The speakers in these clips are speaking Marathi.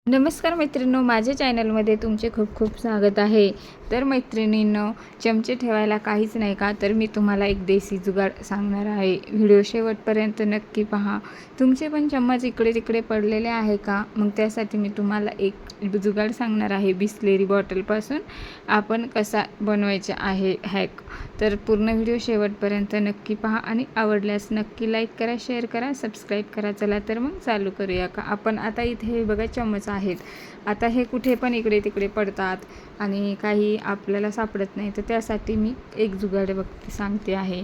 नमस्कार मैत्रिणींनो, माझ्या चॅनलमध्ये तुमचे खूप खूप स्वागत आहे। तर मैत्रिणींनो, चमचे ठेवायला काहीच नाही का, तर मी तुम्हाला एक देसी जुगाड सांगणार आहे। व्हिडिओ शेवटपर्यंत नक्की पहा। तुमचे पण चम्मच इकडे तिकडे पडलेले आहे का? मग त्यासाठी मी तुम्हाला एक जुगाड सांगणार आहे। बिसलेरी बॉटलपासून आपण कसा बनवायचा आहे हॅक। तर पूर्ण व्हिडिओ शेवटपर्यंत नक्की पहा आणि आवडल्यास नक्की लाईक करा, शेअर करा, सबस्क्राईब करा। चला तर मग चालू करूया का आपण। आता इथे हे बघा चम्मच आहेत। आता हे कुठे पण इकडे तिकडे पडतात आणि काही आपल्याला सापडत नाही, तर त्यासाठी मी एक जुगाड सांगते आहे।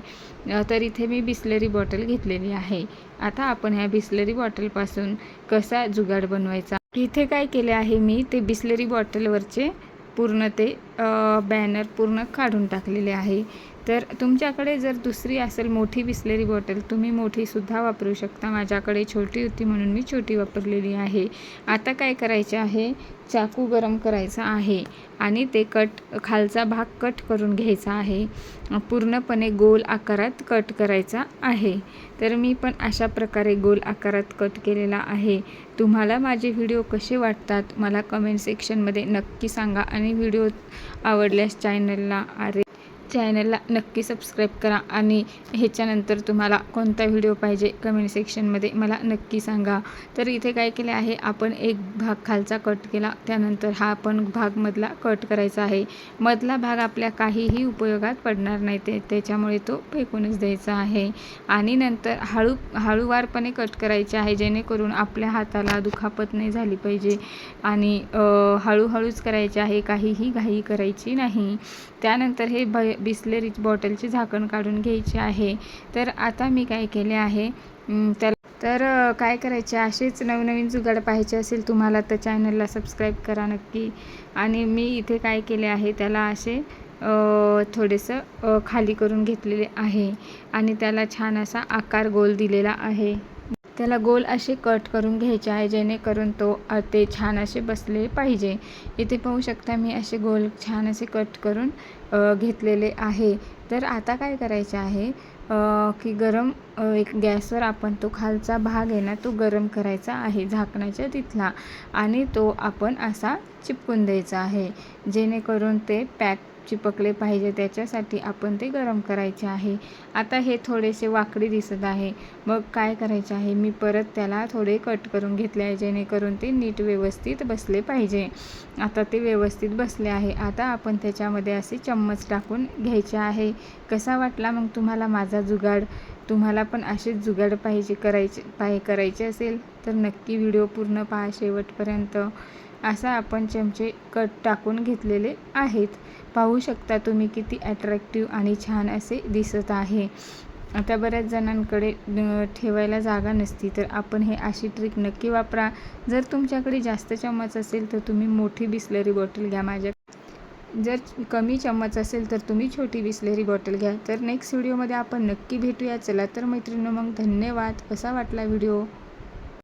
तर इथे मी बिसलेरी बॉटल घेतलेली आहे। आता आपण ह्या बिसलेरी बॉटलपासून कसा जुगाड बनवायचा, इथे काय केले आहे मी, ते बिसलेरी बॉटलवरचे पूर्ण ते बॅनर पूर्ण काढून टाकलेले आहे। तर तुमच्याकडे जर दुसरी असेल मोठी बिसलेरी बॉटल, तुम्ही मोठीसुद्धा वापरू शकता। माझ्याकडे छोटी होती म्हणून मी छोटी वापरलेली आहे। आता काय करायचे आहे, चाकू गरम करायचा आहे आणि ते खालचा भाग कट करून घ्यायचा आहे। पूर्णपणे गोल आकारात कट करायचा आहे। तर मी पण अशा प्रकारे गोल आकारात कट केलेला आहे। तुम्हाला माझे व्हिडिओ कसे वाटतात मला कमेंट सेक्शनमध्ये नक्की सांगा आणि व्हिडिओ आवडल्यास चॅनलला नक्की सबस्क्राईब करा आणि ह्याच्यानंतर तुम्हाला कोणता व्हिडिओ पाहिजे कमेंट सेक्शनमध्ये मला नक्की सांगा। तर इथे काय केले आहे, आपण एक भाग खालचा कट केला, त्यानंतर हा पण भाग मधला कट करायचा आहे। मधला भाग आपल्या काहीही उपयोगात पडणार नाही, त्याच्यामुळे तो फेकूनच द्यायचा आहे। आणि नंतर हळूवारपणे कट करायचे आहे, जेणेकरून आपल्या हाताला दुखापत नाही झाली पाहिजे आणि हळूहळूच करायचे आहे, काहीही घाई करायची नाही। त्यानंतर हे बिसलेरी बॉटलचे झाकण काढून घ्यायचे आहे। तर आता मी काय केले आहे, तर काय करायचे, असेच नवनवीन जुगाड पाहायचे असेल तुम्हाला तर चॅनलला सबस्क्राईब करा नक्की। आणि मी इथे काय केले आहे, त्याला असे थोडेसं खाली करून घेतलेले आहे आणि त्याला छान असा आकार गोल दिलेला आहे। त्याला गोल असे कट करून घ्यायचे आहे, जेणेकरून ते छान असे बसले पाहिजे। इथे पाहू शकता मी असे गोल छान असे कट करून घेतलेले आहे। तर आता काय करायचे आहे की एक गॅसवर आपण तो खालचा भाग आहे ना, तो गरम करायचा आहे झाकणाच्या तिथला आणि तो आपण असा चिपकून द्यायचा आहे, जेणेकरून ते पॅक चिपकले पाहिजे, त्याच्यासाठी आपण ते गरम करायचे आहे। आता हे थोडेसे वाकडी दिसत आहे, मग काय करायचे आहे, मी परत त्याला थोडे कट करून घेतले आहे, जेणेकरून ते नीट व्यवस्थित बसले पाहिजे। आता ते व्यवस्थित बसले आहे। आता आपण त्याच्यामध्ये असे चम्मच टाकून घ्यायचे आहे। कसा वाटला मग तुम्हाला माझा जुगाड? तुम्हाला पण असेच जुगाड करायचे असेल तर नक्की व्हिडिओ पूर्ण पहा शेवटपर्यंत। असा आपण चमचे टाकून घेतलेले आहेत, पाहू शकता तुम्ही किती अट्रॅक्टिव्ह आणि छान असे दिसत आहे। आता बऱ्याच जणांकडे ठेवायला जागा नसती, तर आपण हे अशी ट्रिक नक्की वापरा। जर तुमच्याकडे जास्त चम्मच असेल तर तुम्ही मोठी बिसलेरी बॉटल घ्या, जर कमी चम्मच असेल तर तुम्ही छोटी बिसलेरी बॉटल घ्या। तर नेक्स्ट व्हिडिओमध्ये आपण नक्की भेटूया। चला तर मैत्रिणींनो, मग धन्यवाद। कसा वाटला व्हिडिओ?